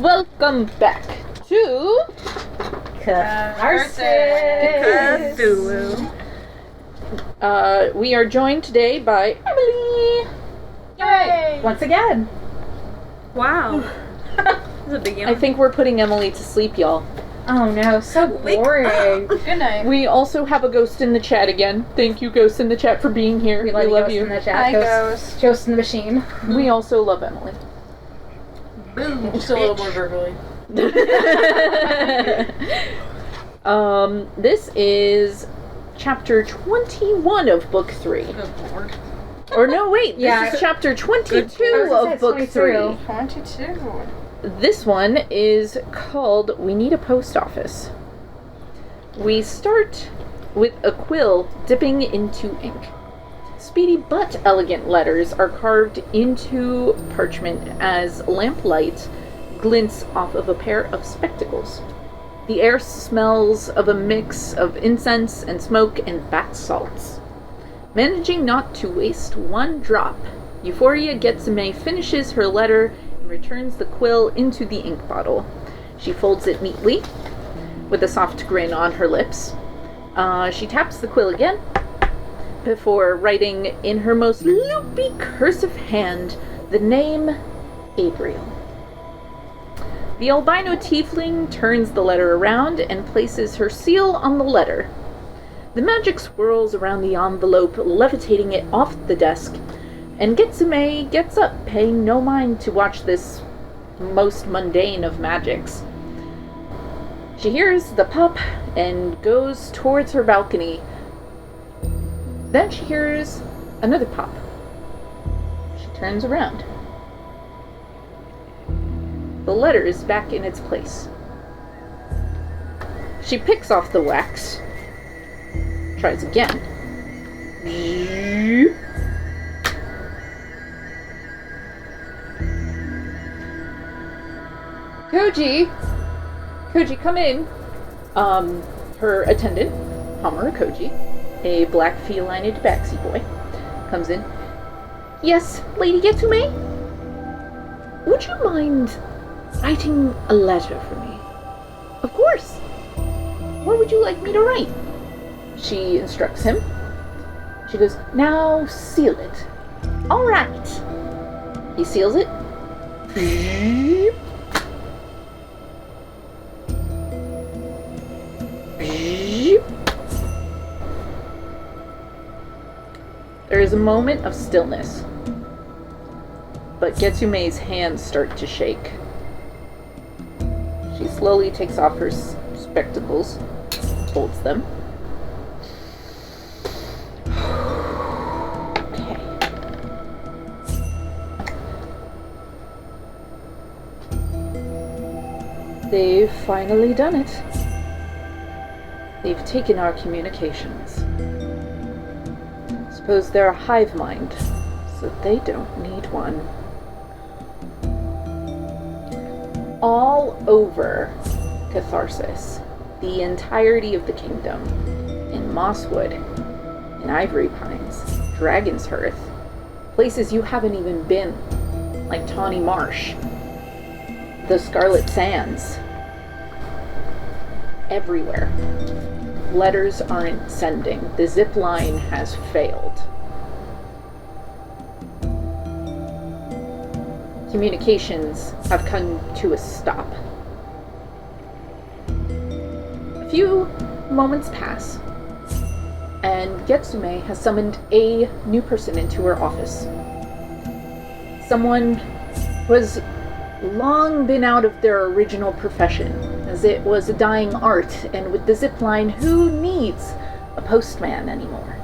Welcome back to Catharsis. We are joined today by Emily. Yay! Once again. Wow. That's a big yawn. I think we're putting Emily to sleep, y'all. Oh no, so boring. Good night. We also have a ghost in the chat again. Thank you, ghost in the chat, for being here. We love ghost you. in the chat. Hi, ghost. Ghost in the machine. We also love Emily. Boom. Just a little more verbally. This is chapter 21 of book 3. Good lord. Or no, wait, Yeah. this is chapter 22 I of book 22. 3. 22. This one is called We Need a Post Office. We start with a quill dipping into ink. Speedy but elegant letters are carved into parchment as lamplight glints off of a pair of spectacles. The air smells of a mix of incense and smoke and bath salts. Managing not to waste one drop, Euphoria Getsume finishes her letter and returns the quill into the ink bottle. She folds it neatly, with a soft grin on her lips. She taps the quill again, before writing in her most loopy cursive hand the name Abrielle. The albino tiefling turns the letter around and places her seal on the letter. The magic swirls around the envelope, levitating it off the desk, and Getsume gets up, paying no mind to watch this most mundane of magics. She hears the pop and goes towards her balcony. Then she hears another pop. She turns around. The letter is back in its place. She picks off the wax. Tries again. Koji, come in. Her attendant, Hamura Koji, a black feline-ed backseat boy, comes in. Yes, Lady Getsume? Would you mind writing a letter for me? Of course. What would you like me to write? She instructs him. She goes, now seal it. All right. He seals it. There is a moment of stillness, but Getsume's hands start to shake. She slowly takes off her spectacles, folds them. Okay. They've finally done it. They've taken our communications. Suppose they're a hive mind, so they don't need one. All over Catharsis, the entirety of the kingdom, in Mosswood, in Ivory Pines, Dragon's Hearth, places you haven't even been, like Tawny Marsh, the Scarlet Sands. Everywhere. Letters aren't sending. The zip line has failed. Communications have come to a stop. A few moments pass, and Getsume has summoned a new person into her office. Someone who has long been out of their original profession, as it was a dying art, and with the zipline, who needs a postman anymore?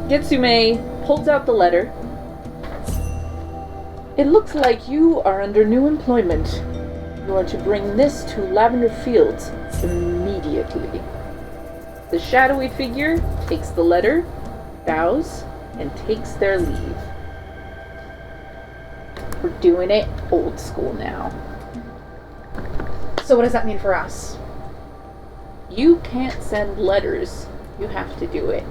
Getsume pulls out the letter. It looks like you are under new employment. You are to bring this to Lavender Fields immediately. The shadowy figure takes the letter, bows, and takes their leave. We're doing it old school now. So what does that mean for us? You can't send letters. You have to do it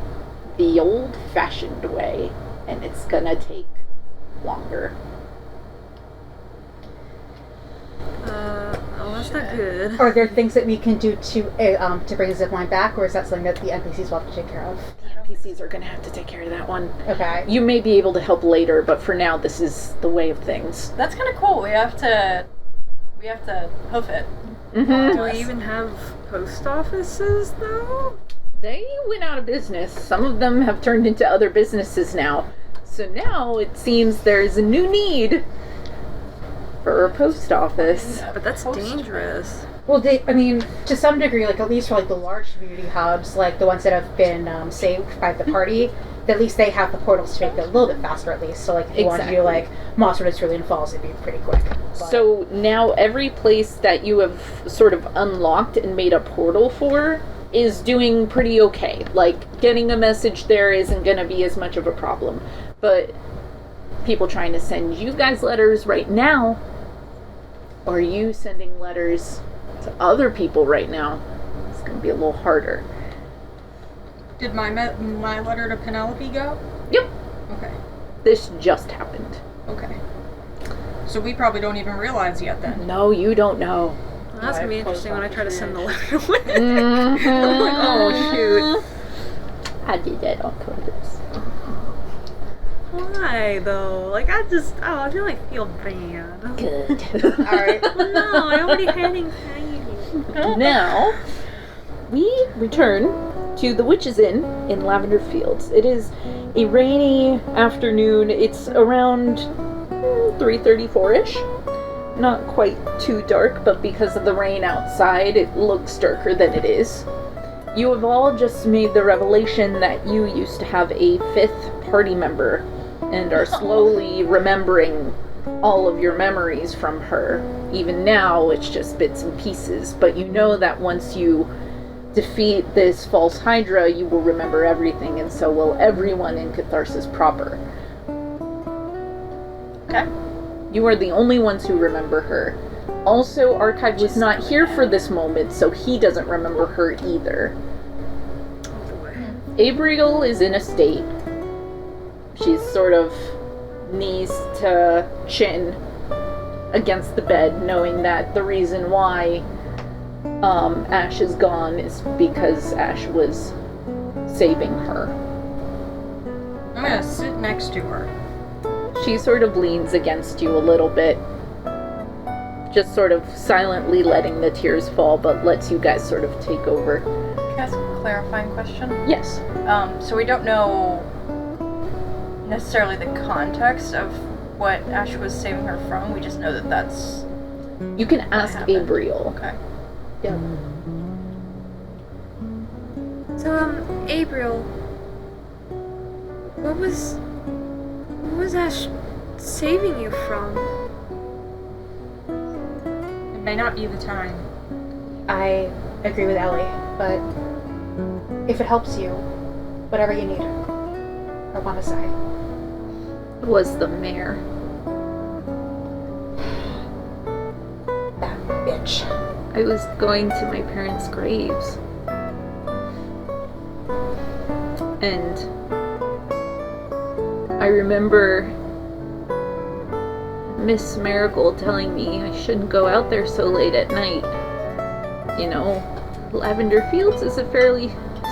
the old-fashioned way, and it's gonna take longer. Good. Are there things that we can do to bring the zipline back, or is that something that the NPCs will have to take care of? The NPCs are going to have to take care of that one. Okay. You may be able to help later, but for now, this is the way of things. That's kind of cool. We have to hoof it. Mm-hmm. Do we even have post offices, though? They went out of business. Some of them have turned into other businesses now. So now it seems there's a new need for a post office. But that's dangerous. Well, to some degree, like at least for like the large community hubs, like the ones that have been saved by the party, at least they have the portals to make it a little bit faster, at least. So like if you want to do like Moss or Cerulean Falls, it'd be pretty quick. But So now every place that you have sort of unlocked and made a portal for is doing pretty okay. Like, getting a message there isn't going to be as much of a problem. But people trying to send you guys letters right now, or you sending letters to other people right now, it's going to be a little harder. Did my letter to Penelope go? Yep. Okay. This just happened. Okay. So we probably don't even realize yet then. No, you don't know. Well, that's gonna be interesting when I try to send the letter away. Mm-hmm. I'm like, oh shoot. I did that on purpose. Why though? Like I feel like feel bad. Good. alright. Oh no, I already had anxiety. Now, we return to the Witch's Inn in Lavender Fields. It is a rainy afternoon. It's around 3:34-ish. Not quite too dark, but because of the rain outside, it looks darker than it is. You have all just made the revelation that you used to have a fifth party member and are slowly remembering all of your memories from her. Even now, it's just bits and pieces, but you know that once you defeat this False Hydra, you will remember everything, and so will everyone in Catharsis proper. Okay. You are the only ones who remember her. Also, Archive was not here for this moment, so he doesn't remember her either. Abrielle is in a state. She's sort of knees to chin against the bed, knowing that the reason why Ash is gone is because Ash was saving her. I'm gonna sit next to her. She sort of leans against you a little bit, just sort of silently letting the tears fall, but lets you guys sort of take over. Can I ask a clarifying question? Yes. So we don't know necessarily the context of what Ash was saving her from. We just know that that's You can ask happened. Abrielle. okay. Yeah. So, Abrielle, what was Ash saving you from? It may not be the time. I agree with Ellie, but if it helps you, whatever you need, I want to say. It was the mayor. That bitch. I was going to my parents' graves. And I remember Miss Marigold telling me I shouldn't go out there so late at night. You know, Lavender Fields is a fairly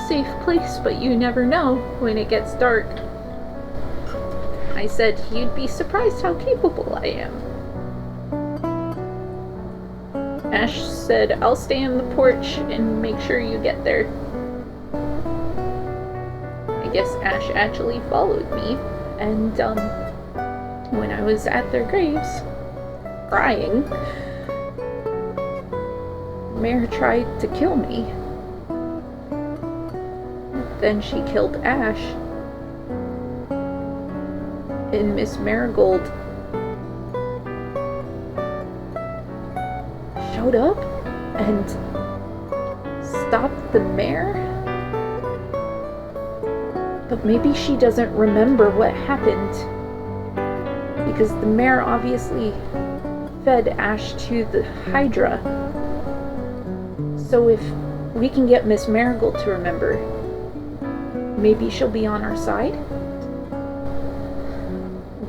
safe place, but you never know when it gets dark. I said, you'd be surprised how capable I am. Ash said, I'll stay on the porch and make sure you get there. I guess Ash actually followed me, and when I was at their graves, crying, Mare tried to kill me. Then she killed Ash, and Miss Marigold showed up and stopped the mayor. But maybe she doesn't remember what happened, because the mayor obviously fed Ash to the Hydra. So if we can get Miss Marigold to remember, maybe she'll be on our side?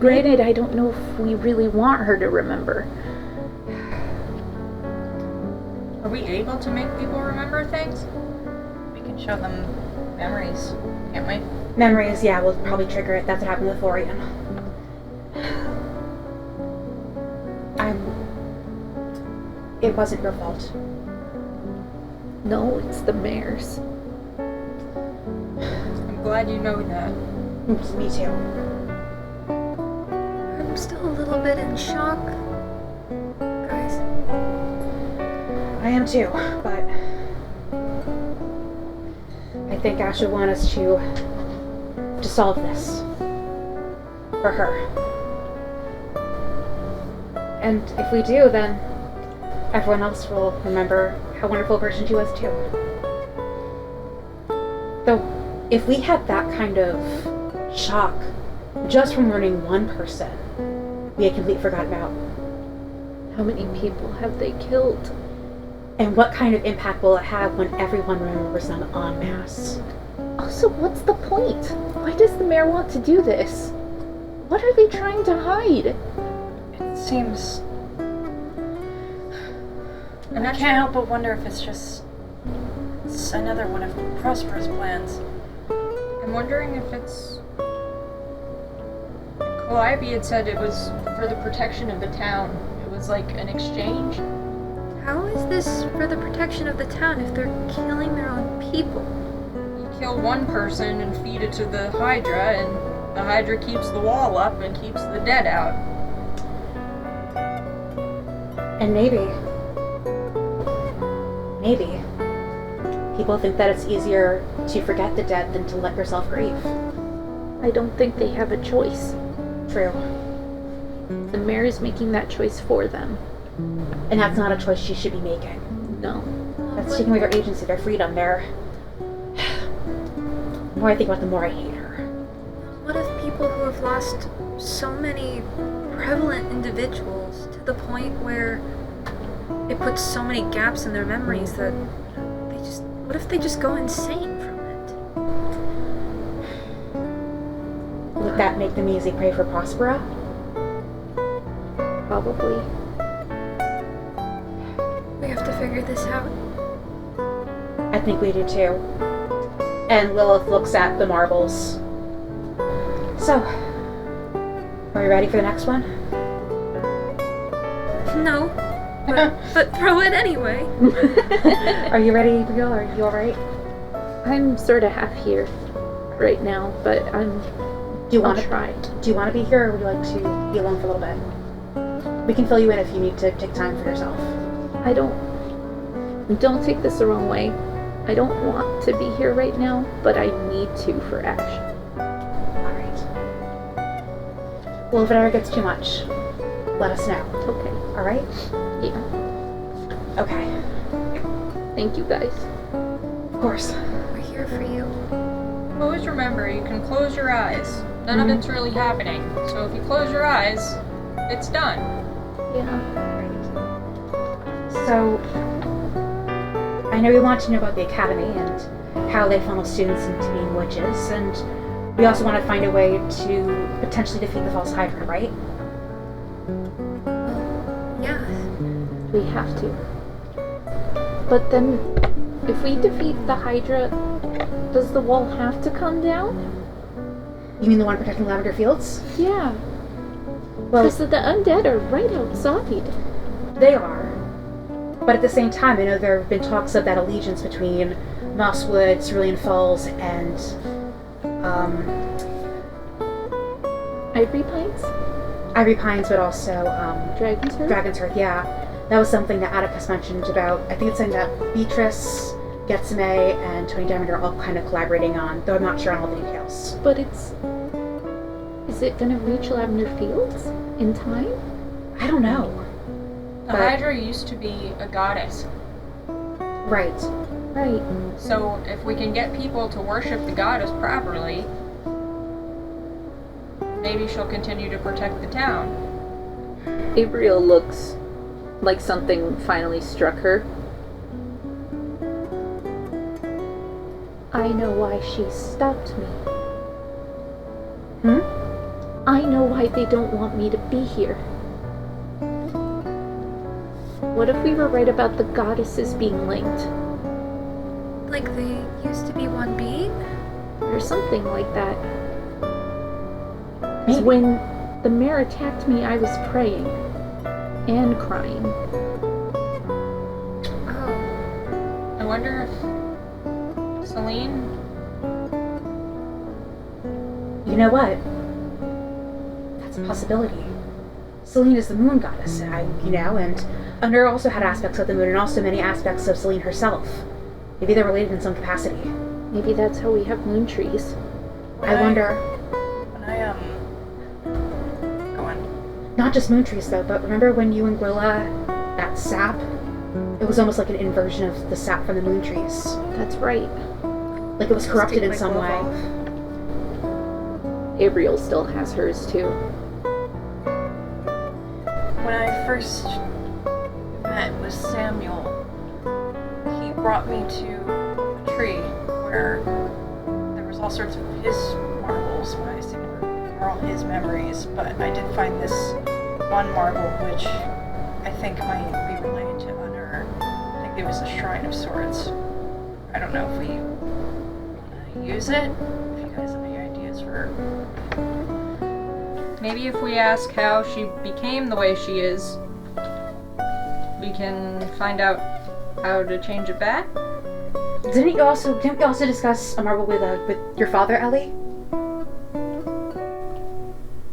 Granted, I don't know if we really want her to remember. Are we able to make people remember things? We can show them memories, can't we? Memories, yeah, will probably trigger it. That's what happened with Florian. It wasn't your fault. No, it's the mayor's. I'm glad you know that. Me too. I'm still a little bit in shock. Guys. I am too, but I think Ash would want us to solve this. For her. And if we do, then everyone else will remember how wonderful a person she was too. Though, if we had that kind of shock just from learning one person we had completely forgotten about, How many people have they killed? and what kind of impact will it have when everyone remembers them en masse? Also, what's the point? Why does the mayor want to do this? What are they trying to hide? It seems... I'm I not can't help but wonder if it's just another one of Prosper's plans. I'm wondering if it's... Calliope had said it was for the protection of the town. It was like an exchange. How is this for the protection of the town if they're killing their own people? You kill one person and feed it to the Hydra, and the Hydra keeps the wall up and keeps the dead out. And maybe people think that it's easier to forget the dead than to let yourself grieve. I don't think they have a choice. True. The mayor is making that choice for them. And that's not a choice she should be making. No. That's taking away their agency, their freedom, their... The more I think about it, the more I hate her. What if people who have lost so many prevalent individuals to the point where it puts so many gaps in their memories that what if they just go insane from it? Would that make them easy prey for Prospera? Probably. We have to figure this out. I think we do too. And Lilith looks at the marbles. So, are we ready for the next one? No. But throw it anyway. Are you ready, Abrielle? Are you alright? I'm sort of half here right now, but I'll try. Do you want to be here, or would you like to be alone for a little bit? We can fill you in if you need to take time for yourself. Don't take this the wrong way. I don't want to be here right now, but I need to for Ash. Alright. Well, if it ever gets too much, let us know. Okay. Alright? Yeah. Okay. Thank you guys. Of course. We're here for you. Always remember, you can close your eyes. None of it's really happening. So if you close your eyes, it's done. Yeah. So, I know we want to know about the academy and how they funnel students into being witches, and we also want to find a way to potentially defeat the False Hydra, right? Yeah. We have to. But then, if we defeat the Hydra, does the wall have to come down? You mean the one protecting Lavender Fields? Yeah. Well, Because the undead are right outside. they are. But at the same time, I know there have been talks of that allegiance between Mosswood, Cerulean Falls, and, Ivory Pines? Ivory Pines, but also, Dragon's Heart? Dragon's Heart, yeah. That was something that Atticus mentioned about, I think it's something that Beatrice, Getsame, and Tony Diamond are all kind of collaborating on, though I'm not sure on all the details. But is it gonna reach Lavender Fields in time? I don't know. The But- Hydra used to be a goddess. Right. Right. So if we can get people to worship the goddess properly, maybe she'll continue to protect the town. Abrielle looks like something finally struck her. I know why she stopped me. I know why they don't want me to be here. What if we were right about the goddesses being linked? Like they used to be one being? Or something like that. 'Cause when the mare attacked me, I was praying. And crying. Oh. I wonder if Selene. You know what? That's a possibility. Selene is the moon goddess, and Unnur also had aspects of the moon and also many aspects of Selene herself. Maybe they're related in some capacity. Maybe that's how we have moon trees. I wonder. When I, go on. Not just moon trees, though, but remember when you and Gwilla, that sap? It was almost like an inversion of the sap from the moon trees. That's right. Like it was corrupted in some way. Abrielle still has hers, too. When I first met with Samuel, he brought me to a tree where there was all sorts of his marbles, what I assume were all his memories, but I did find this one marble which I think might be related to Unnur. I think it was a shrine of sorts. I don't know if we want to use it, if you guys have any ideas for... Maybe if we ask how she became the way she is, we can find out how to change it back. Didn't you also discuss a marble with your father, Ellie?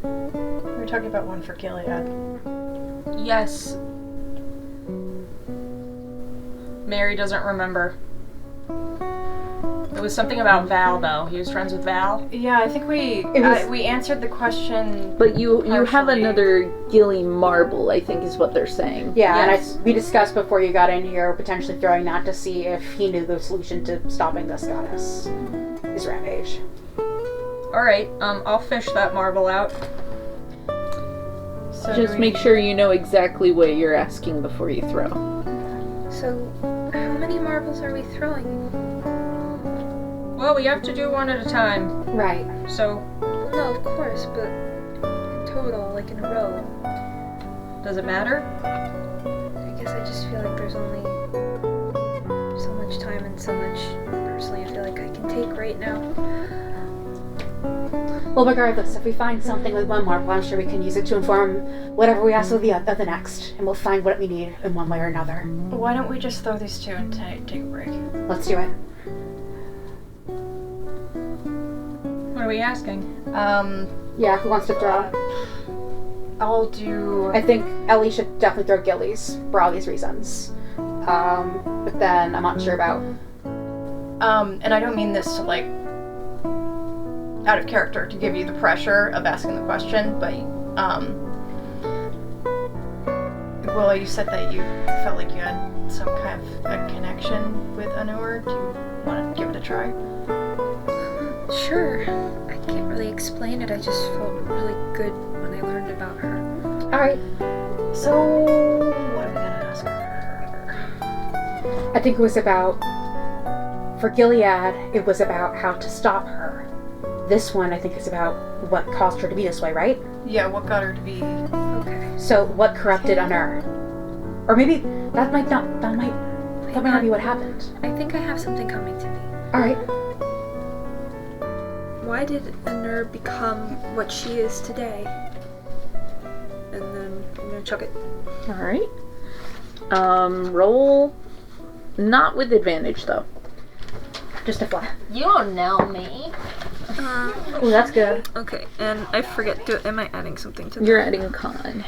We were talking about one for Gilead. Yes. Mary doesn't remember. It was something about Val, though. He was friends with Val. Yeah, I think we answered the question. But you have partially. another Gilly marble, I think is what they're saying. Yeah, Yes. and we discussed before you got in here potentially throwing that to see if he knew the solution to stopping this goddess. His rampage. Alright, I'll fish that marble out. So Just make sure you know exactly what you're asking before you throw. So, how many marbles are we throwing? Well, we have to do one at a time, Right. so No, of course, but in total, like in a row. does it matter? I guess I just feel like there's only so much time and so much, personally, I feel like I can take right now. Well, regardless, if we find something with one marble, I'm sure we can use it to inform whatever we ask of the next, and we'll find what we need in one way or another. why don't we just throw these two and take a break? Let's do it. What are we asking? Yeah, who wants to throw? I'll do... I think Ellie should definitely throw Gillies for all these reasons. But then I'm not sure about... and I don't mean this to, like, out of character to give you the pressure of asking the question, but, Gwilla, you said that you felt like you had some kind of a connection with Unnur. Do you want to give it a try? Sure. I can't really explain it, I just felt really good when I learned about her. Alright. So, what are we gonna ask her? I think it was about... For Gilead, it was about how to stop her. This one, I think, is about what caused her to be this way, right? Yeah, what got her to be... Okay. So, what corrupted Unnur? Or maybe that might not be what happened. I think I have something coming to me. Alright. Why did Unnur become what she is today? And then I'm gonna chuck it. Alright. Roll... Not with advantage, though. Just a flat. You don't know me. Oh, that's good. Okay, and I forget, am I adding something to that? You're adding con.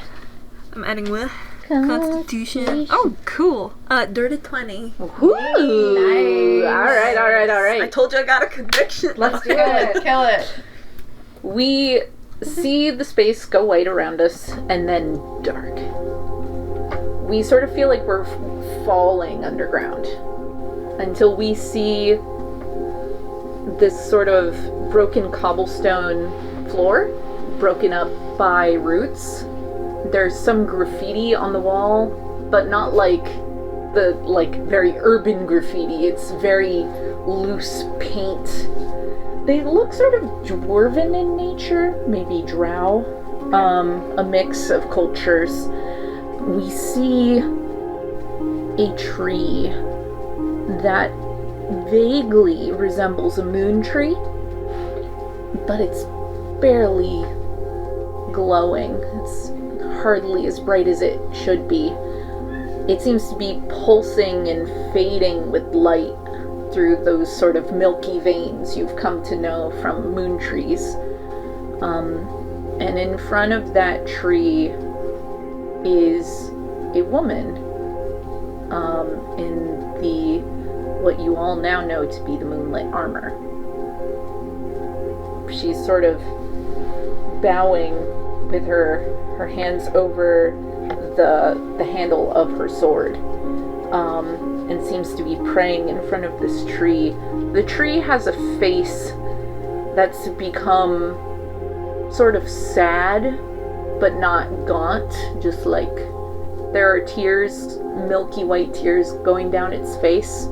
I'm adding what? Constitution. Oh, cool. Dirty 20. Woo! Nice. Alright. I told you I got a conviction. Let's do it. Kill it! We see the space go white around us, and then dark. We sort of feel like we're falling underground until we see this sort of broken cobblestone floor, broken up by roots. There's some graffiti on the wall, but not like the very urban graffiti. It's very loose paint. They look sort of dwarven in nature, maybe drow, a mix of cultures. We see a tree that vaguely resembles a moon tree, but it's barely glowing. It's hardly as bright as it should be. It seems to be pulsing and fading with light through those sort of milky veins you've come to know from moon trees. And in front of that tree is a woman in what you all now know to be the moonlit armor. She's sort of bowing with her hands over the handle of her sword, and seems to be praying in front of this tree. The tree has a face that's become sort of sad, but not gaunt, just like there are tears, milky white tears going down its face.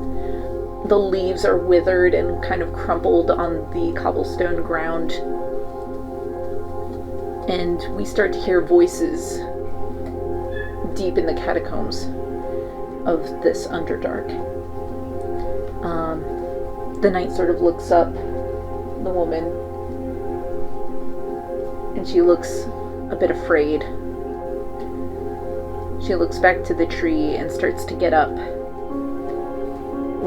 The leaves are withered and kind of crumpled on the cobblestone ground. And we start to hear voices deep in the catacombs of this Underdark. The knight sort of looks up, the woman, and she looks a bit afraid. She looks back to the tree and starts to get up.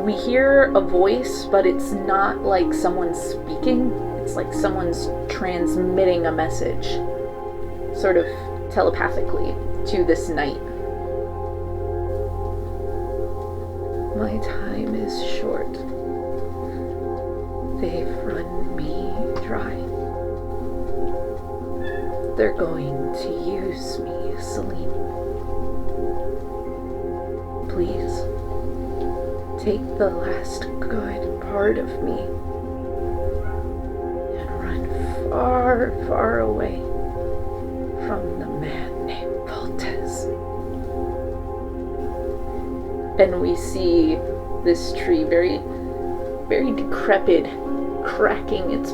We hear a voice, but it's not like someone's speaking. It's like someone's transmitting a message, sort of telepathically, to this knight. My time is short. They've run me dry. They're going to use me, Selene. Please, take the last good part of me and run far, far away from the man named Voltes. And we see this tree very, very decrepit, cracking its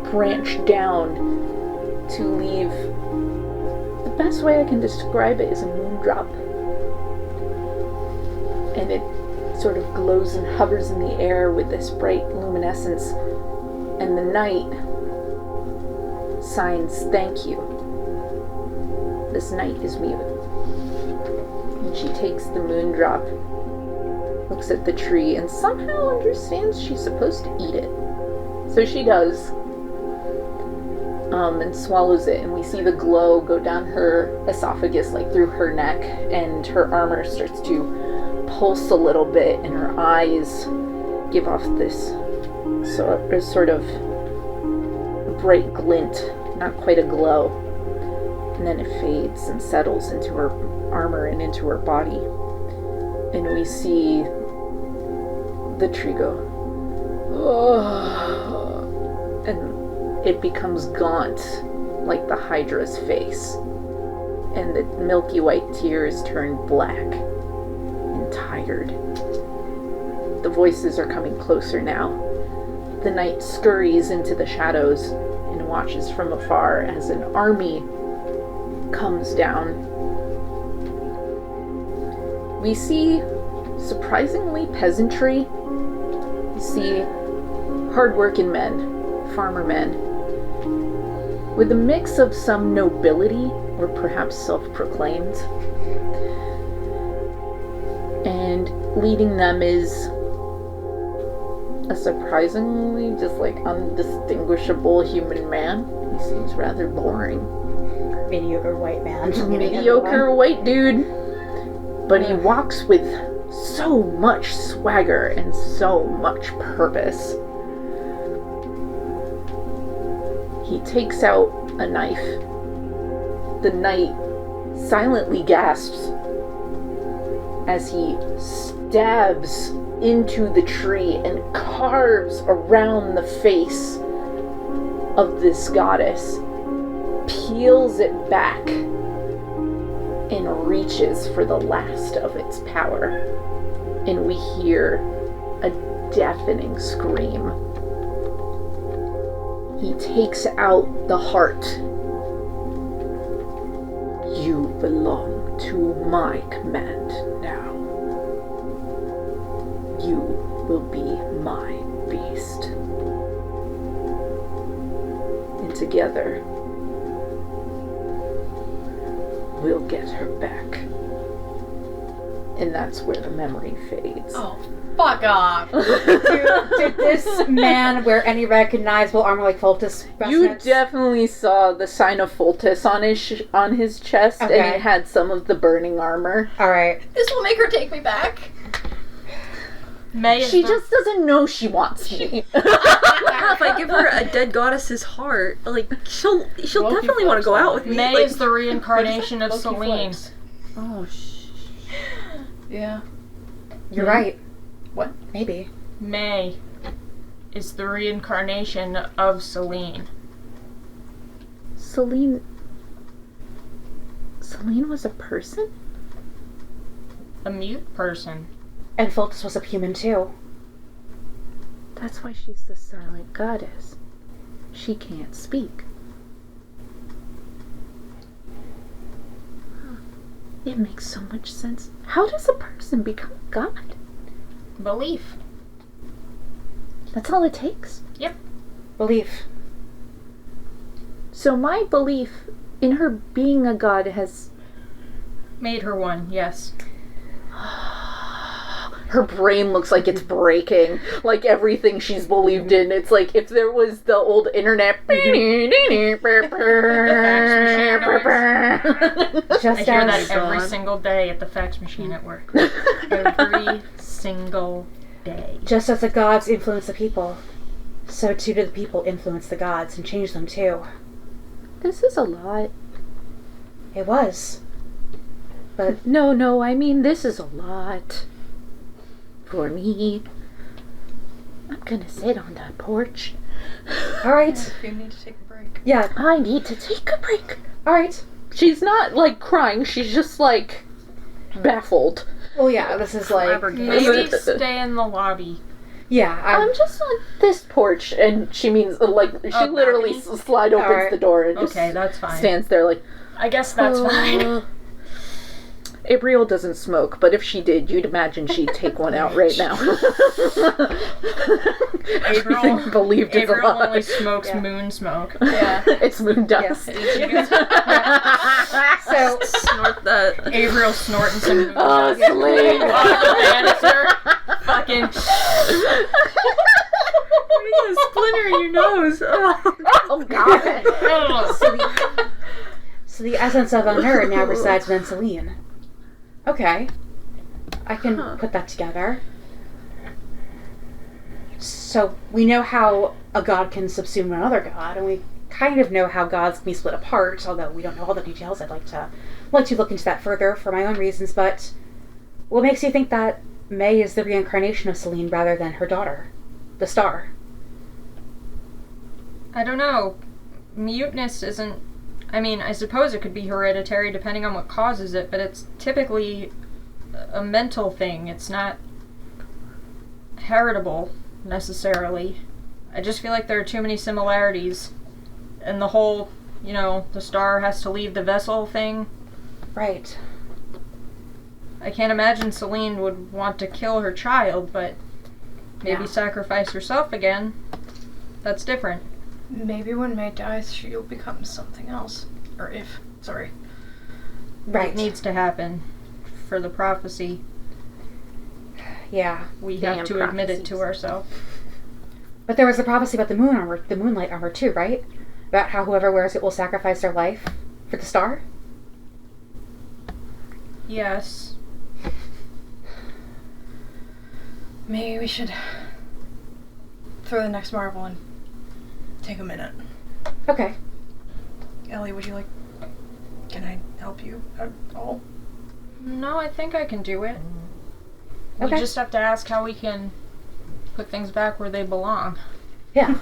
branch down to leave. The best way I can describe it is a moondrop. And it sort of glows and hovers in the air with this bright luminescence. And the knight signs, "Thank you." This knight is mute. And she takes the moondrop, looks at the tree, and somehow understands she's supposed to eat it. So she does. And swallows it, and we see the glow go down her esophagus, like through her neck, and her armor starts to pulse a little bit, and her eyes give off this sort of bright glint, not quite a glow. And then it fades and settles into her armor and into her body. And we see the tree go, oh, and it becomes gaunt, like the Hydra's face. And the milky white tears turn black and tired. The voices are coming closer now. The knight scurries into the shadows and watches from afar as an army comes down. We see, surprisingly, peasantry. We see hard-working men, farmer men, with a mix of some nobility, or perhaps self-proclaimed. And leading them is a surprisingly just like undistinguishable human man. He seems rather boring. Mediocre white man. Mediocre white dude. But he walks with so much swagger and so much purpose. He takes out a knife. The knight silently gasps as he stabs into the tree and carves around the face of this goddess, peels it back, and reaches for the last of its power. And we hear a deafening scream. He takes out the heart. You belong to my command now. you will be my beast. And together, we'll get her back. And that's where the memory fades. Oh, fuck off. Did this man wear any recognizable armor like Foltus? You definitely saw the sign of Foltus on his chest, Okay. and it had some of the burning armor. Alright. This will make her take me back. May is She the- just doesn't know she wants me. If I give her a dead goddess's heart, like, she'll definitely want to go out with me. May like, is the reincarnation of Selene. Oh, Yeah. You're right. What? Maybe. May is the reincarnation of Selene. Selene was a person? A mute person. And Foltus was a human too. That's why she's the silent goddess. She can't speak. Huh. It makes so much sense. How does a person become a god? Belief. That's all it takes. Belief. So my belief in her being a god has... Made her one, yes. Her brain looks like it's breaking. Like everything she's believed in. It's like if there was the old internet. Just I hear that as every single day at the fax machine at work. Every single day. just as the gods influence the people, so too do the people influence the gods and change them too. This is a lot. It was. But No, I mean this is a lot. For me. I'm gonna sit on that porch. alright. If you need to take a break. Yeah, I need to take a break. alright. She's not like crying, she's just like baffled. Well, yeah, this is like... Maybe stay in the lobby. Yeah, I'm just on this porch, and she means like she Oh, literally balcony? slide opens Alright. the door and just Okay, that's fine. stands there like. I guess that's fine. Abrielle doesn't smoke, but if she did, you'd imagine she'd take one out right now. Everything believed it's a Abrielle lie. only smokes Yeah. moon smoke. Yeah. It's moon dust. So, snort that. Abrielle snorting some moon Oh, dust. Selene. Lannister. Fucking. You got a splinter in your nose. Oh God. so the essence of Unnur now resides within Selene. Okay. I can put that together. So we know how a god can subsume another god, and we kind of know how gods can be split apart, although we don't know all the details. I'd like to look into that further for my own reasons, but what makes you think that May is the reincarnation of Selene rather than her daughter, the star? I don't know. Muteness isn't. I mean, I suppose it could be hereditary depending on what causes it, but it's typically a mental thing. It's not heritable, necessarily. I just feel like there are too many similarities. And the whole, the star has to leave the vessel thing. Right. I can't imagine Selene would want to kill her child, but maybe Yeah. sacrifice herself again. That's different. Maybe when May dies, she'll become something else. Or if. Sorry. Right. It needs to happen for the prophecy. Yeah. We Damn have to admit it to prophecies. ourselves. But there was the prophecy about the moonlight armor too, right? About how whoever wears it will sacrifice their life for the star? Yes. Maybe we should throw the next marble and take a minute. Okay. Ellie, would you like... Can I help you at all? No, I think I can do it. Okay. We just have to ask how we can put things back where they belong. Yeah.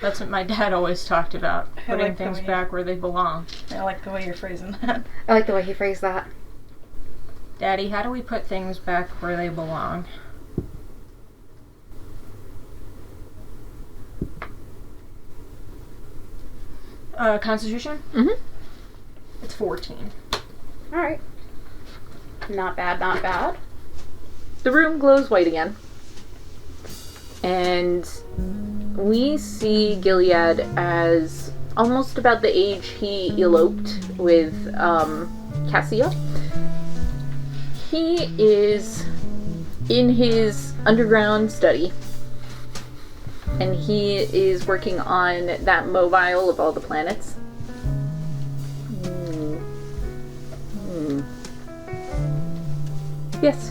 That's what my dad always talked about. I Putting like the things way- back where they belong. I like the way you're phrasing that. I like the way he phrased that. Daddy, how do we put things back where they belong? Constitution? Mhm. It's 14. Alright. Not bad, not bad. The room glows white again. And we see Gilead as almost about the age he eloped with Cassia. He is in his underground study. And he is working on that mobile of all the planets. Yes.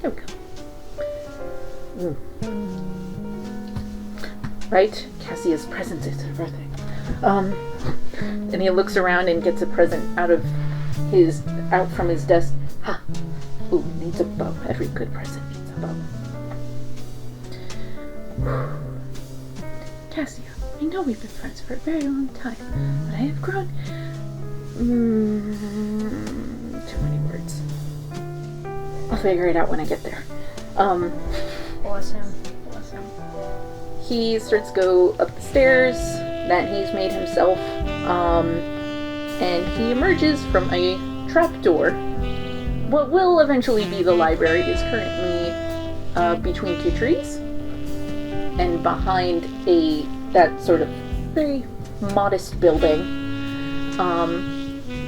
There we go. Right? Cassia's present is her birthday. And he looks around and gets a present out from his desk. Ha! Ooh, needs a bow. Every good present needs a bow. Cassia, I know we've been friends for a very long time, but I have grown... too many words. I'll figure it out when I get there. Bless him. Bless him. He starts to go up the stairs that he's made himself, and he emerges from a trapdoor. What will eventually be the library is currently between two trees, and behind that sort of very modest building.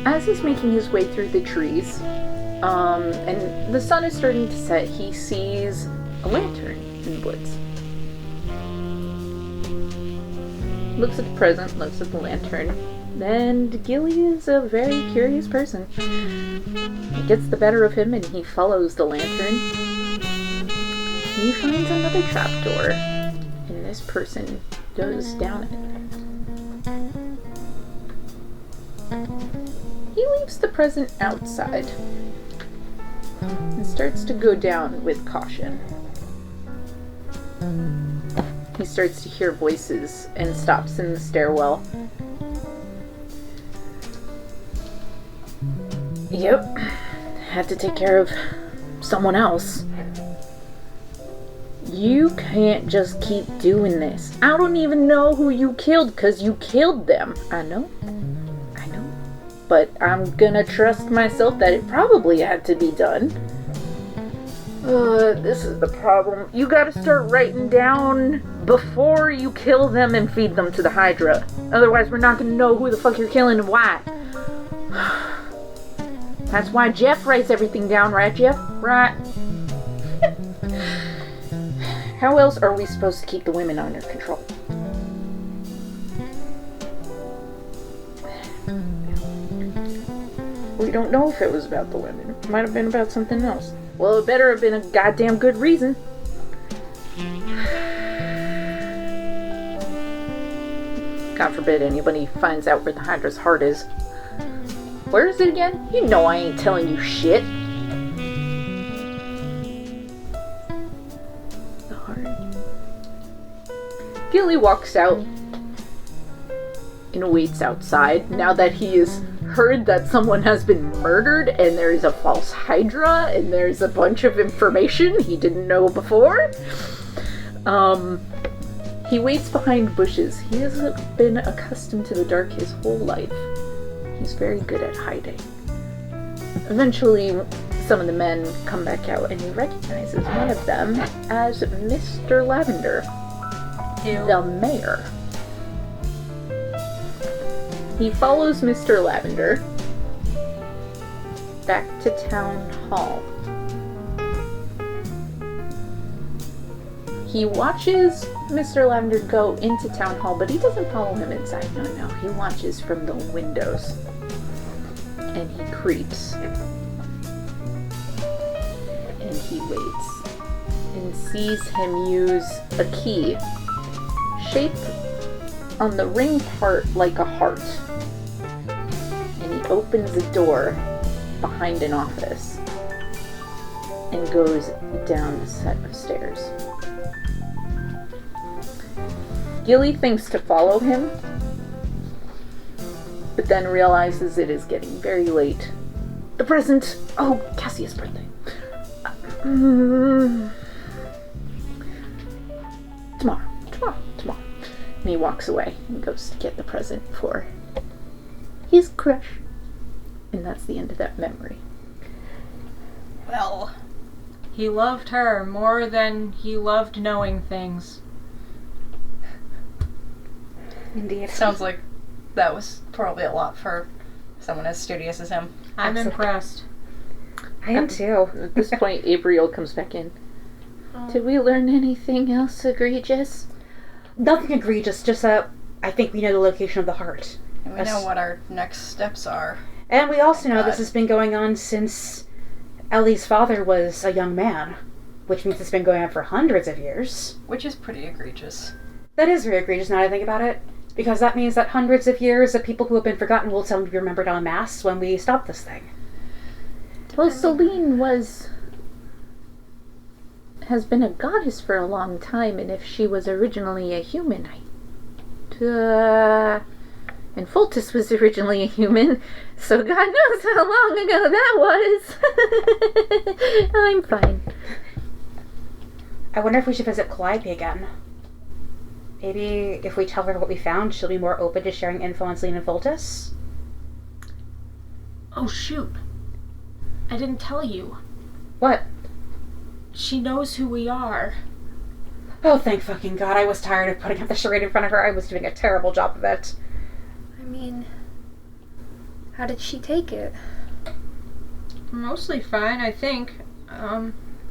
As he's making his way through the trees, and the sun is starting to set, he sees a lantern in the woods. Looks at the present, looks at the lantern, and Gilly is a very curious person. It gets the better of him and he follows the lantern. He finds another trapdoor, and this person goes down it. He leaves the present outside and starts to go down with caution. He starts to hear voices and stops in the stairwell. Yep, had to take care of someone else. You can't just keep doing this. I don't even know who you killed because you killed them. I know. But I'm gonna trust myself that it probably had to be done. This is the problem. You gotta start writing down before you kill them and feed them to the Hydra. Otherwise, we're not gonna know who the fuck you're killing and why. That's why Jeff writes everything down, right, Jeff? Right. How else are we supposed to keep the women under control? We don't know if it was about the women. It might have been about something else. Well, it better have been a goddamn good reason. God forbid anybody finds out where the Hydra's heart is. Where is it again? You know I ain't telling you shit. The heart. Gilly walks out and waits outside now that he has heard that someone has been murdered and there's a false Hydra and there's a bunch of information he didn't know before. He waits behind bushes. He hasn't been accustomed to the dark his whole life. He's very good at hiding. Eventually, some of the men come back out and he recognizes one of them as Mister Lavender, the mayor. He follows Mister Lavender back to town hall. He watches Mr. Lavender go into town hall, but he doesn't follow him inside. No, he watches from the windows. And he creeps. And he waits. And sees him use a key shaped on the ring part like a heart. And he opens a door behind an office and goes down a set of stairs. Gilly thinks to follow him, but then realizes it is getting very late. The present! Oh, Cassia's birthday. Tomorrow. And he walks away and goes to get the present for his crush. And that's the end of that memory. Well, He loved her more than he loved knowing things. Indeed. sounds like that was probably a lot for someone as studious as him. I'm Absolutely. impressed. I am too. At this point, Abrielle comes back in. Oh. Did we learn anything else egregious? Nothing egregious, just that I think we know the location of the heart. And we know what our next steps are. And we also know God. this has been going on since Ellie's father was a young man, which means it's been going on for hundreds of years. Which is pretty egregious. That is very egregious now that I think about it, because that means that hundreds of years of people who have been forgotten will suddenly be remembered en masse when we stop this thing. Well, Selene has been a goddess for a long time, and if she was originally a human, and Fultus was originally a human, so God knows how long ago that was. I'm fine. I wonder if we should visit Calliope again. Maybe if we tell her what we found, she'll be more open to sharing info on Selene and Fultus. Oh, shoot. I didn't tell you. What? She knows who we are. Oh, thank fucking God. I was tired of putting up the charade in front of her. I was doing a terrible job of it. I mean, how did she take it? Mostly fine, I think.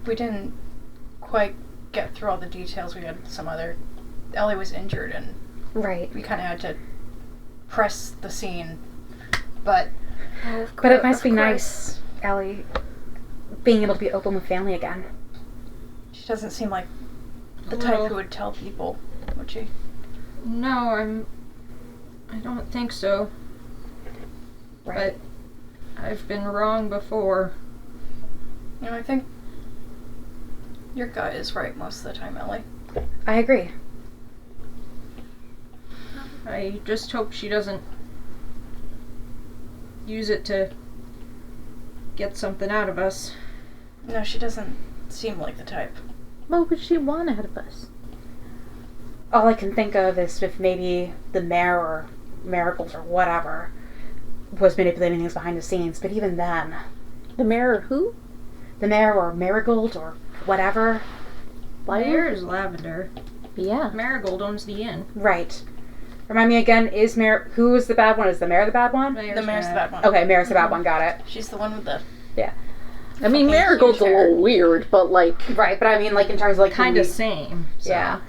We didn't quite get through all the details. We had some other... Ellie was injured and Right. we kind of had to press the scene. But Oh, of But it cour- must of be course. nice, Ellie, being able to be open with family again. she doesn't seem like the Well- type who would tell people, would she? No, I don't think so. Right. But I've been wrong before. You know, I think your gut is right most of the time, Ellie. I agree. I just hope she doesn't use it to get something out of us. No, she doesn't seem like the type. What would she want out of us? All I can think of is if maybe the mayor or Miracles or whatever was manipulating things behind the scenes, but even then, The mayor who? the mayor or Marigold or whatever. Mayor is Lavender. Yeah. Marigold owns the inn. Right. Remind me again, who is the bad one? Is the mayor the bad one? The mayor's the bad one. Okay, mayor's the bad one, got it. She's the one with the... I mean, Fucking Marigold's a huge hair. little weird, but like... Right, but I mean, like, in terms of, like, Kind who of we- same. So. Yeah.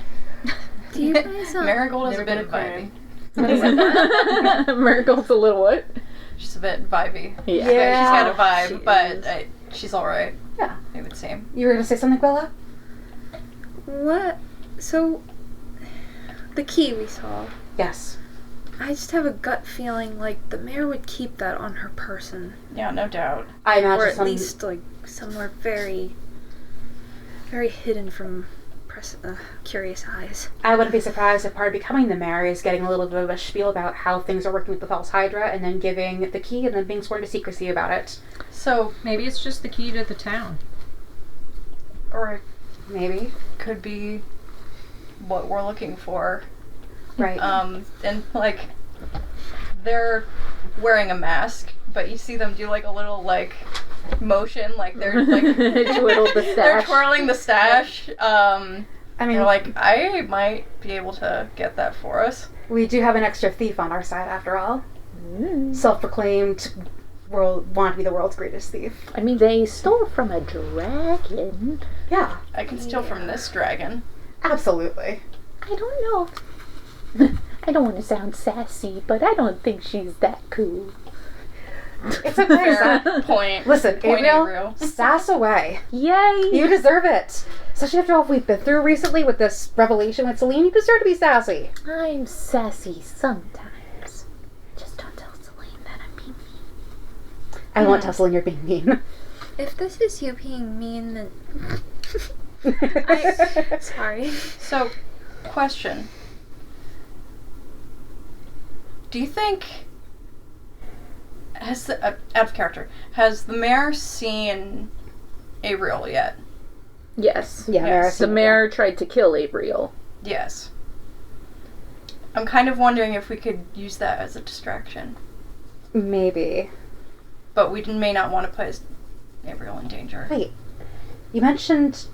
Do you guys Marigold is a Never bit been a vibey. What is it? Marigold's a little what? She's a bit vibey. Yeah. She's got a Yeah, vibe, she but is. she's alright. Yeah. I would say. You were gonna say something, Gwilla? What? So, the key we saw. Yes. I just have a gut feeling like the mayor would keep that on her person. Yeah, no doubt. I imagine Or at some... least, like, somewhere very, very hidden from curious eyes. I wouldn't be surprised if part of becoming the mayor is getting a little bit of a spiel about how things are working with the False Hydra, and then giving the key, and then being sworn to secrecy about it. So, Maybe it's just the key to the town. or it Maybe. could be what we're looking for. Right. And like, they're wearing a mask, but you see them do like a little like motion, like they're like Twiddle the they're stash. twirling the stash. I mean, They're like, I might be able to get that for us. we do have an extra thief on our side, after all. Mm. Self-proclaimed want to be the world's greatest thief. I mean, they stole from a dragon. Yeah, I can steal from this dragon. absolutely. I don't know. I don't want to sound sassy, but I don't think she's that cool. It's okay. Fair point. Listen, Point, Abrielle, Abrielle. sass away. Yay! You deserve it. Especially after all we've been through recently with this revelation with Selene, you deserve to be sassy. I'm sassy sometimes. Just don't tell Selene that I'm being mean. I won't tell Selene you're being mean. If this is you being mean, then. Sorry. So, question. Do you think, out of character, has the mayor seen Abrielle yet? Yes. Yeah, Yes. The mayor tried to kill Abrielle. Yes. I'm kind of wondering if we could use that as a distraction. Maybe. But we may not want to play as Abrielle in danger. Wait, you mentioned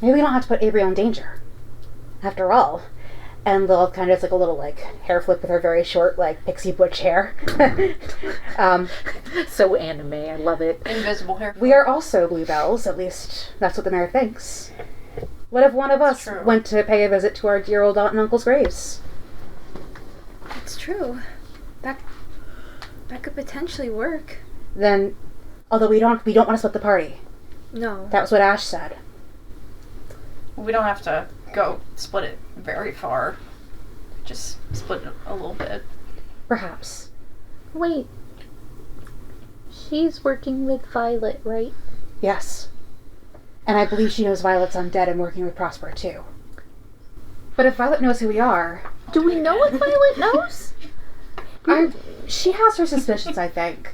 maybe we don't have to put Abrielle in danger. After all. And Lilith kind of does like a little like hair flip with her very short like pixie butch hair. So anime, I love it. Invisible hair. We are also bluebells, at least that's what the mayor thinks. What if one of us went to pay a visit to our dear old aunt and uncle's graves? It's true. That could potentially work. Then, although we don't want to split the party. No. That was what Ash said. We don't have to go split it very far. Just split it a little bit. Perhaps. Wait. She's working with Violet, right? Yes. And I believe she knows Violet's undead and working with Prosper, too. But if Violet knows who we are... Do we know what Violet knows? She has her suspicions, I think.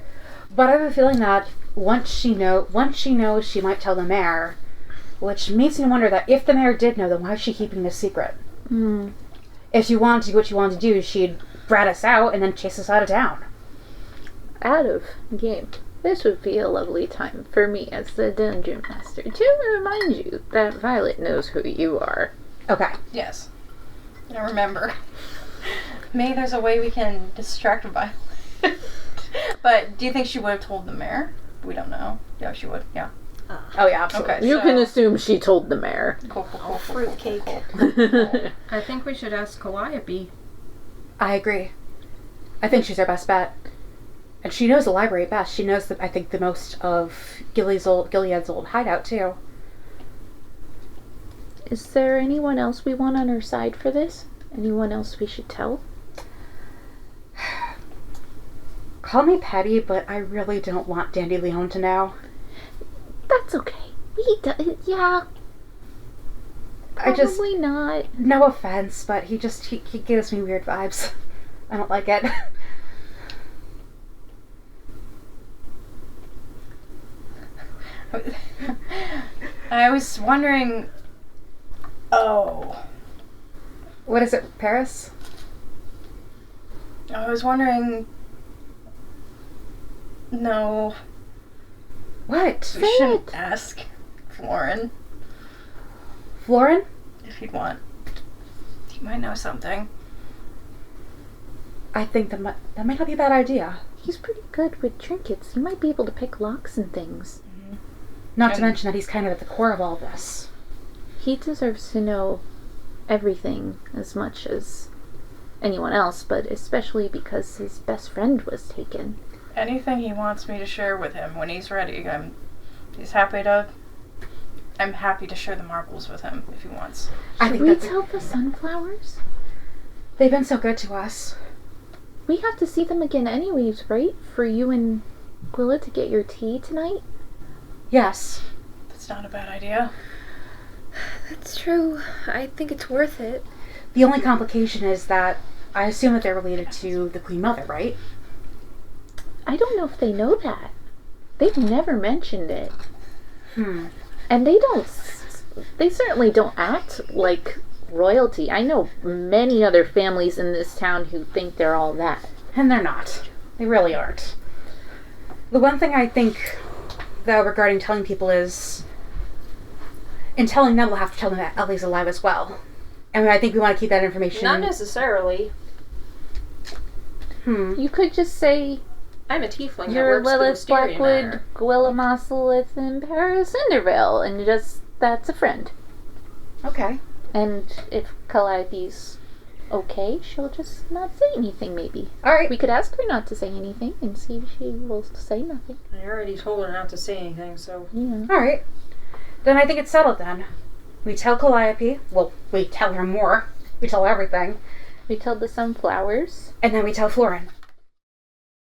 But I have a feeling that once she knows, she might tell the mayor. Which makes me wonder that if the mayor did know, then why is she keeping this secret? If she wanted to do what she wanted to do, she'd brat us out and then chase us out of town. Out of game. This would be a lovely time for me as the dungeon master to remind you that Violet knows who you are. Okay. Yes. Now remember, maybe there's a way we can distract Violet. But do you think she would have told the mayor? We don't know. Yeah, she would. Yeah. Oh yeah, absolutely. Okay. You can assume she told the mayor. Cool. Fruitcake. I think we should ask Calliope. I agree. I think she's our best bet. And she knows the library best. She knows, I think, the most of Gilead's old hideout, too. Is there anyone else we want on our side for this? Anyone else we should tell? Call me petty, but I really don't want Dandy Leon to know. That's okay. Yeah. Probably not. No offense, but he gives me weird vibes. I don't like it. I was wondering... Oh. What is it, Paeris? I was wondering... No. What? We shouldn't ask Florin. Florin? If he'd want. He might know something. I think that might not be a bad idea. He's pretty good with trinkets. He might be able to pick locks and things. Not to mention that he's kind of at the core of all this. He deserves to know everything as much as anyone else, but especially because his best friend was taken. Anything he wants me to share with him when he's ready, I'm happy to share the marbles with him if he wants. Should we tell the sunflowers? They've been so good to us. We have to see them again anyways, right? For you and Gwilla to get your tea tonight? Yes. That's not a bad idea. That's true. I think it's worth it. The only complication is that I assume that they're related to the Queen Mother, right? I don't know if they know that. They've never mentioned it. And they certainly don't act like royalty. I know many other families in this town who think they're all that. And they're not. They really aren't. The one thing I think, though, regarding telling people is, in telling them, we'll have to tell them that Ellie's alive as well. And I think we want to keep that information... Not necessarily. You could just say... I'm a tiefling. You're that works Lilith the Mysterian Blackwood, Manor. Gwilla Mosselith, and Paeris Cinderville, and just, that's a friend. Okay. And if Calliope's okay, she'll just not say anything, maybe. Alright. We could ask her not to say anything and see if she will say nothing. I already told her not to say anything, so... Yeah. Alright. Then I think it's settled then. We tell Calliope. Well, we tell her more. We tell everything. We tell the sunflowers. And then we tell Florin.